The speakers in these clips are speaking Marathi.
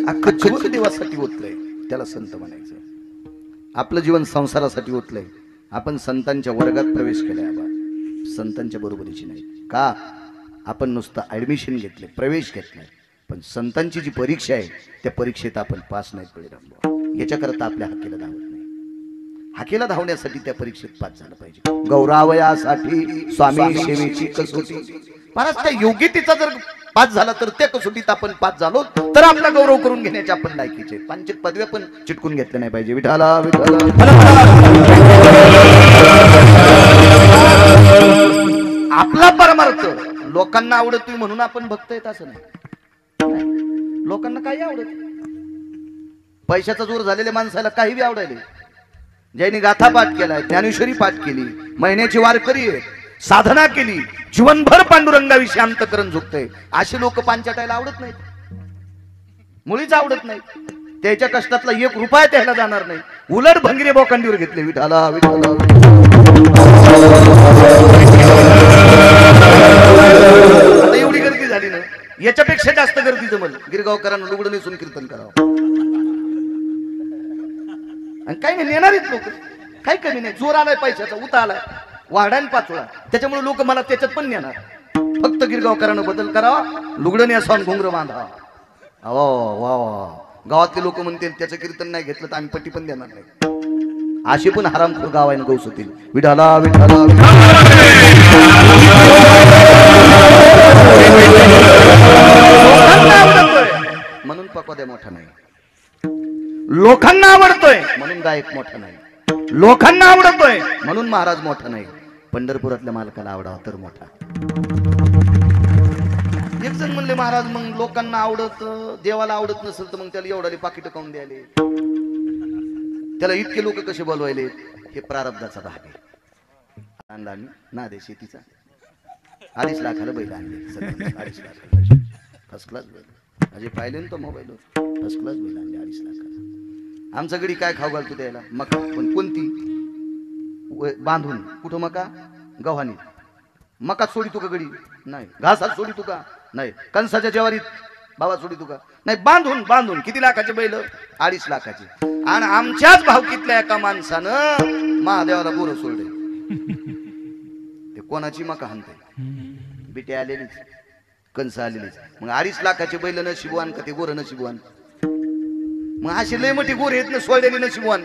अख्खं जीवन देवासाठी ओतलंय, त्याला संत म्हणायचं. आपलं जीवन संसारासाठी ओतलंय. आपण संतांच्या वर्गात प्रवेश केलाय बाबा, संतांच्या बरोबरीची नाही. का? आपण नुसतं ऍडमिशन घेतले, प्रवेश घेतलाय, पण संतांची जी परीक्षा आहे त्या परीक्षेत आपण पास नाही पडले. याच्याकरता आपल्या हक्कीला धावत नाही. हाकेला धावण्यासाठी त्या परीक्षेत पास झालं पाहिजे. गौरावयासाठी स्वामी सेवेची कसोटी. महाराज त्या योग्यतेचा जर पास झाला तर त्या कसोटीत आपण पास झालो तर आपला गौरव करून घेण्याचे आपण लायकीचे. पंचित पदव्या पण चिटकून घेतल्या नाही पाहिजे. विठाला विठाला. आपला परमार्थ लोकांना आवडतोय म्हणून आपण भक्त आहेत असं नाही. लोकांना काही आवडत, पैशाचा जोर झालेल्या माणसाला काही बी आवडायले. ज्यांनी गाथा पाठ केलाय, ज्ञानेश्वरी पाठ केली, महिन्याची वारकरी आहे, साधना केली, जीवनभर पांडुरंगाविषयी अंतकरण झुकतंय, असे लोक पांचाटायला आवडत नाहीत, मुळीच आवडत नाही. त्याच्या कष्टातला एक रुपया त्याला जाणार नाही. उलट भंगिरे बोकांडीवर घेतले. विठाला विठाला. आता एवढी गर्दी झाली ना, याच्यापेक्षा जास्त गर्दी जमल गिरगावकरांना लुगडं नेसून कीर्तन करावं. आणि काही नाही, नेणारीच लोक, काही कमी नाही. जोर आलाय पैशाचा, उता आलाय, वाढायला पाचोळा, त्याच्यामुळे लोक मला त्याच्यात पण नेणार. फक्त गिरगावकरांना बदल करावा, लुगडं नेसावून घुंगर बांधावा. वा वा. गावातले लोक म्हणतील त्याचं कीर्तन नाही घेतलं तर आम्ही पट्टी पण देणार नाही. असे पण हरामखोर गाव आहे ना गौस होतील. विठाला विठाला. म्हणून पकवाद्या मोठा नाही, लोकांना आवडतोय म्हणून गायक मोठा नाही, लोकांना आवडतोय म्हणून महाराज मोठा नाही. पंढरपुरातल्या मालकाला आवडावा तर मोठा. एक जण म्हणले महाराज मग लोकांना आवडत, देवाला आवडत नसेल तर मग त्याला एवढाले पाकिट काऊन द्याले, त्याला इतके लोक कसे बोलवायले? हे प्रारब्धाचा भाग आहे. आणला ना दे शेतीचा 2.5 लाखाला बैल आणले. 2.5 लाखाला फर्स्ट क्लास बैल. अजय पाहिले ना तो मोबाईल, फर्स्ट क्लास बैल आणले 2.5 लाखाला. आमचा गडी काय खाऊ घालतो द्यायला? मका. पण कोणती? बांधून. कुठं मका? गव्हाणी. मका सोडी तुका गडी? नाही. घासात सोडी तुका? नाही. कणसाच्या ज्वारीत बाबा सोडी तुका? नाही. बांधून. बांधून. किती लाखाचे बैल? 2.5 लाखाचे. आणि आमच्याच भावकीतल्या एका माणसानं महादेवाला बोरं सोडले. ते कोणाची मका हाणते? बिटे आलेलीच, कणस आलेलीच. मग 2.5 लाखाचे बैल नशिबवान का ते गोरं नशिबवान? मग असे लय मोठी गोरे आहेत ना सोडलेली नशिबवान.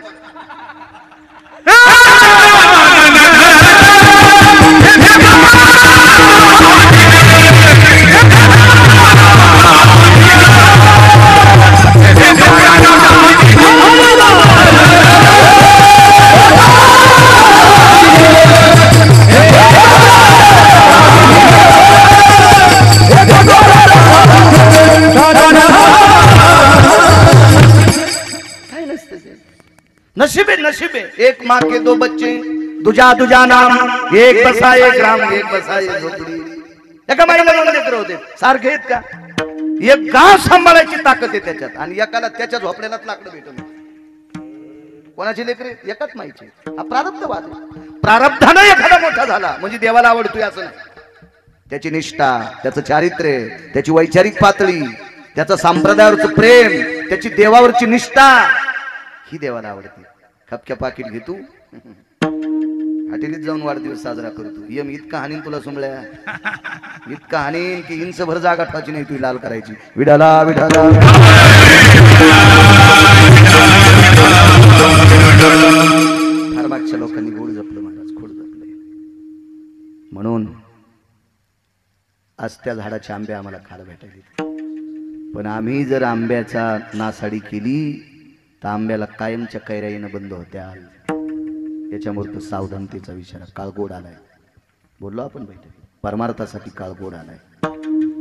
नसीबे नसीबे. एक माँ के 2 बच्चे, दुजा दुजा नाम, एक बसा एक राम, एक बसा एक झोपडी. एका माईला 2 लेकरं होते. सारखे आहेत का? एक गाव सांभाळायची ताकद आहे त्याच्यात. आणि एकाला त्याच्या झोपड्यालाच लाकडं भेटून. कोणाची लेकरे? एकाच माईची. हा प्रारब्धवाद आहे. प्रारब्धानं एखादा मोठा झाला म्हणजे देवाला आवडतोय असं नाही. त्याची निष्ठा, त्याचं चारित्र्य, त्याची वैचारिक पातळी, त्याचं संप्रदायावरचं प्रेम, त्याची देवावरची निष्ठा ही देवाला आवडते. खपक्या पाकिट घेतो, हॉटेलीत जाऊन वाढदिवस साजरा करतो. यम इतका हानीन तुला सुमळ्या, इतका हानीन की इंचभर जागा ठेवायची नाही, तुझी लाल करायची. विडाला विडाला. फार मागच्या लोकांनी गोड जपलं महाराज, खोड जपले. म्हणून आज त्या झाडाचे आंबे आम्हाला खायला भेटायचे. पण आम्ही जर आंब्याचा नासाडी केली तर आंब्याला कायमच्या कैऱ्या येणं बंद होत्या. याच्यामुळे तो सावधानतेचा विचार. काळ गोड आलाय. बोललो आपण बैठक, परमार्थासाठी काळ गोड आलाय.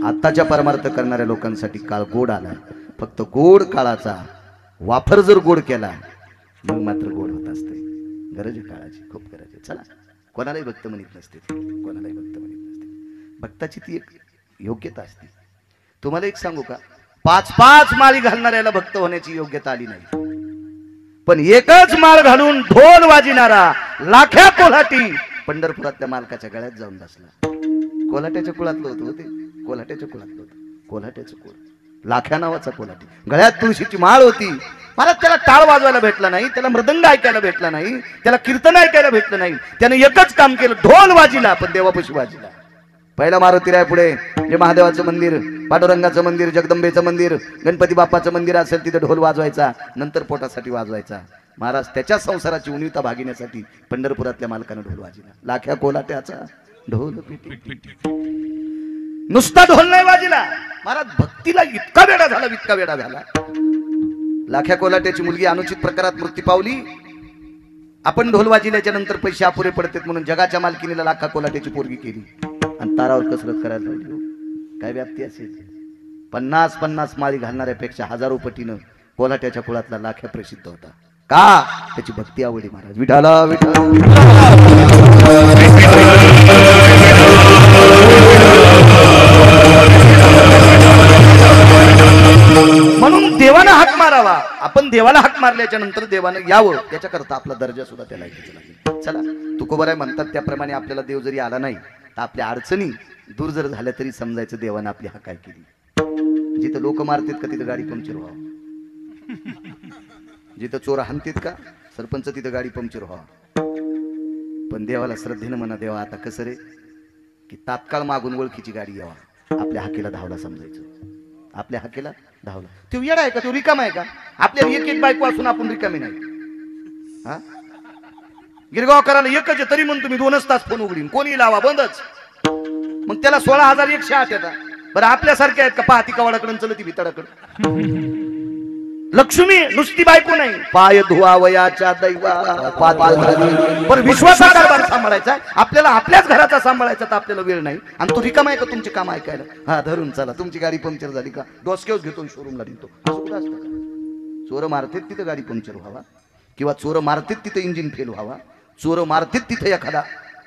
आत्ताच्या परमार्थ करणाऱ्या लोकांसाठी काळ गोड आलाय. फक्त गोड काळाचा वापर जर गोड केला मग मात्र गोड होत असते. गरज आहे काळाची, खूप गरज आहे. चला, कोणालाही भक्त म्हणत नसते, कोणालाही भक्त म्हणत नसते. भक्ताची ती एक योग्यता असते. तुम्हाला एक सांगू का? 5-5 माळी घालणाऱ्याला भक्त होण्याची योग्यता आली नाही. पण एकच माळ घालून ढोल वाजिणारा लाख्या कोल्हाटी पंढरपुरातल्या मालकाच्या गळ्यात जाऊन बसला. कोल्हाट्याच्या कुळातलं होतं ते, कोल्हाट्याच्या कुळातलं होतं. कोल्हाट्याचं कुळ लाख्या नावाचा कोल्हाटी, गळ्यात तुळशीची माळ होती. महाराज त्याला टाळ वाजवायला भेटला नाही, त्याला मृदंग ऐकायला भेटला नाही, त्याला कीर्तन ऐकायला भेटलं नाही. त्याने एकच काम केलं, ढोल वाजिला, पण देवापाशी वाजिला. पहिला मारुती राय पुढे जे महादेवाचं मंदिर, पांडुरंगाचं मंदिर, जगदंबेचं मंदिर, गणपती बाप्पाचं मंदिर असेल तिथे ढोल वाजवायचा, नंतर पोटासाठी वाजवायचा. महाराज त्याच्या संसाराची उणीवता भागिण्यासाठी पंढरपुरातल्या मालकानं ढोल वाजिला. लाख्या कोल्हाट्याचा ढोल पिटी. नुसता ढोल नाही वाजिला, महाराज भक्तीला इतका वेडा झाला, इतका वेडा झाला. लाख्या कोल्हाट्याची मुलगी अनुचित प्रकारात मृत्यू पावली. आपण ढोल वाजिल्याच्या नंतर पैसे अपुरे पडतात म्हणून जगाच्या मालकीनीला लाखा कोल्हाट्याची पोरगी केली आणि तारावर कसरत करायला लागली. काय व्याप्ती असेल. 50-50 माळी घालणाऱ्यापेक्षा हजारो पटीनं कोल्हाट्याच्या कुळातला लाख्या प्रसिद्ध होता. का? त्याची भक्ती आवडली. महाराज विठाला विठा. म्हणून देवानं हाक मारावा. आपण देवाला हाक मारल्याच्या नंतर देवानं यावं, त्याच्याकरता आपला दर्जा सुद्धा त्याला लागेल. चला तुकोबाराय म्हणतात त्याप्रमाणे आपल्याला देव जरी आला नाही तर आपल्या अडचणी दूर जर झाल्या तरी समजायचं देवानं आपली हाक काय केली. जिथं लोक मारतात का तिथं गाडी पंक्चर व्हावं, जिथं चोर हाणतात का सरपंच तिथं गाडी पंक्चर व्हावं. पण देवाला श्रद्धेनं म्हणा, देवा आता कसं रे की तात्काळ मागून ओळखीची गाडी यावा, आपल्या हाकेला धावला समजायचं. आपल्या हाकेला धावला. तो येडा आहे का? तो रिकामा आहे का? आपल्याला एक एक बायको असून आपण रिकामी नाही. हा गिरगावकराला एकच आहे तरी म्हणून तुम्ही 2च तास फोन उघडीन, कोणी लावा बंदच. मग त्याला 16,108 येतात. बरं आपल्यासारखे आहेत का? पाहती कवाडाकडून चलती भितडाकडे. लक्ष्मी नुसती बायको नाही, पाय धुवावयाच्या दैवा. पण विश्वासा कारभार सांभाळायचा आपल्याला, आपल्याच घराचा सांभाळायचा तर आपल्याला वेळ नाही. आणि तो रिकामा आहे का तुमचे काम ऐकायला? हा धरून चला, तुमची गाडी पंक्चर झाली का डोसक्यावर घेतो शोरूमला देतो. असं कुठं असतं का? चोर मारतात तिथं गाडी पंक्चर व्हावा, किंवा चोर मारतात तिथं इंजिन फेल व्हावा, चोर मारतात तिथं एखादा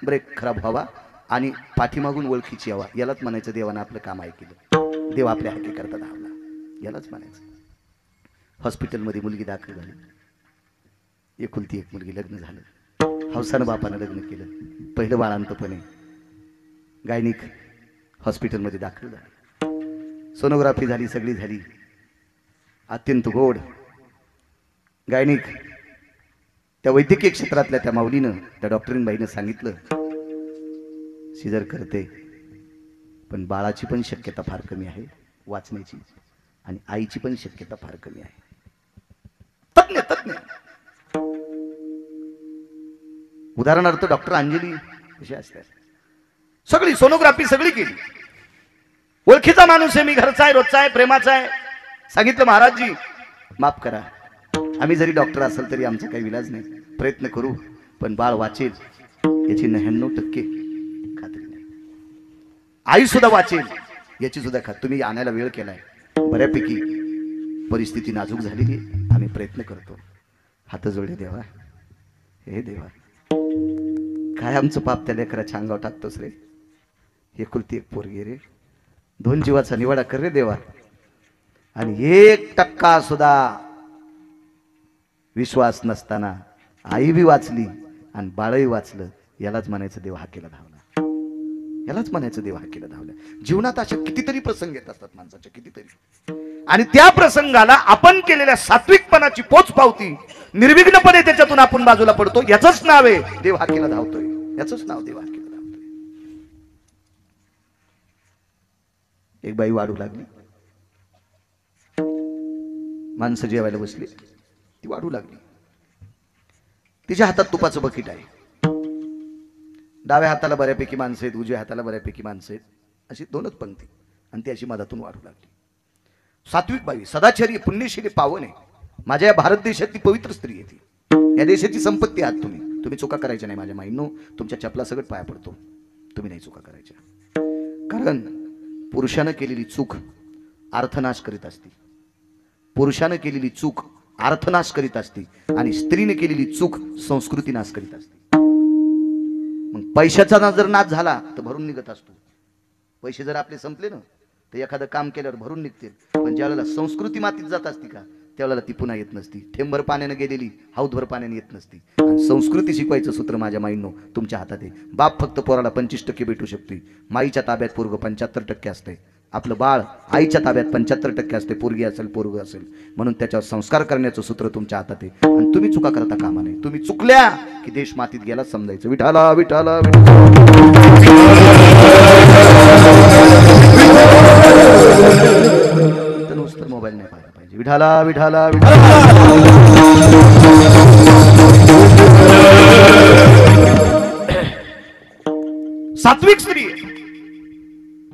ब्रेक खराब व्हावा आणि पाठीमागून ओळखीची यावा. यालाच म्हणायचं देवानं आपलं काम ऐकलं, देव आपल्या हाकी करता धावला. यालाच म्हणायचं. हॉस्पिटलमध्ये मुलगी दाखल झाली, एकुलती एक मुलगी, लग्न झालं, हौसानं बापानं लग्न केलं. पहिलं बाळांतपणे गायनिक हॉस्पिटलमध्ये दाखल झाली, सोनोग्राफी झाली, सगळी झाली, अत्यंत गोड गायनिक. त्या वैद्यकीय क्षेत्रातल्या त्या माऊलीनं, त्या डॉक्टरीन बाईनं सांगितलं सिजर करते, पण बाळाची पण शक्यता फार कमी आहे वाचण्याची, आणि आईची पण शक्यता फार कमी आहे. तज्ञ तज्ञ उदाहरणार्थ डॉक्टर अंजली कशी असतात, सगळी सोनोग्राफी सगळी केली. ओळखीचा माणूस आहे, मी घरचा आहे, रोजचा आहे, प्रेमाचा आहे. सांगितलं महाराजजी माफ करा, आम्ही जरी डॉक्टर असेल तरी आमचा काही विलाज नाही, प्रयत्न करू, पण बाळ वाचेल याची 99% खात्री नाही. आई सुद्धा वाचेल याची सुद्धा खात्री. तुम्ही आणायला वेळ केलाय, बऱ्यापैकी परिस्थिती नाजूक झालेली, आम्ही प्रयत्न करतो. हात जोडले देवा, हे देवा काय आमचं पाप त्या लेकराच्या अंगावर टाकतोस रे. एकुलती एक पोरगी रे, 2 जीवाचा निवाडा कर रे देवा. आणि 1% सुद्धा विश्वास नसताना आई बी वाचली आणि बाळही वाचलं. यालाच म्हणायचं देव हाकेला धावला, यालाच म्हणायचं देव हाकेला धावला. जीवनात अशा कितीतरी प्रसंग येत असतात माणसाच्या, कितीतरी. आणि त्या प्रसंगाला आपण केलेल्या सात्विकपणाची पोच पावती, निर्विघ्नपणे त्याच्यातून आपण बाजूला पडतो. याचंच नाव आहे देव हाकेला धावतोय, याचंच नाव देव हाकेला धावतोय. एक बाई वाढू लागली, माणसं जेवायला बसली, ती वाढू लागली. तिच्या हातात तुपाचं बकेट आहे. डाव्या हाताला बऱ्यापैकी माणसं आहेत, उजव्या हाताला बऱ्यापैकी माणसं आहेत, अशी 2च पंक्ती, आणि ती अशी मधातून वाढू लागली. सात्विक बाई, सदाचारी, पुण्यशीली, पावन आहे. माझ्या या भारत देशातली पवित्र स्त्री आहे ती. या देशाची संपत्ती आहात तुम्ही चुका करायच्या नाही. माझ्या माईंनो, तुमच्या चपला सगळं पाया पडतो, तुम्ही नाही चुका करायच्या. कारण पुरुषानं केलेली चूक अर्थनाश करीत असते, पुरुषानं केलेली चूक अर्थनाश करीत असते, आणि स्त्रीने केलेली चूक संस्कृती नाश करीत असते. मग पैशाचा जर नाश झाला तर भरून निघत असतो. पैसे जर आपले संपले ना तर एखादं काम केल्यावर भरून निघतील, पण ज्यावेळेला संस्कृती मातीत जात असती का त्यावेळेला ती पुन्हा येत नसती. थेंबभर पाण्याने गेलेली हौदभर पाण्याने येत नसती. आणि संस्कृती शिकवायचं सूत्र माझ्या माईंनो तुमच्या हातात आहे. बाप फक्त पोराला 25% भेटू शकते, माईच्या ताब्यात पोरग 75% असते. आपलं बाळ आईच्या ताब्यात 75% असते, पोरगी असेल पोरग असेल, म्हणून त्याच्यावर संस्कार करण्याचं सूत्र तुमच्या हातात आहे. आणि तुम्ही चुका करता कामा नये. तुम्ही चुकल्या की देश मातीत गेला समजायचं. विठाला विठाला नुसतं मोबाईल नाही पाहिला पाहिजे. विठाला विठाला सात्विक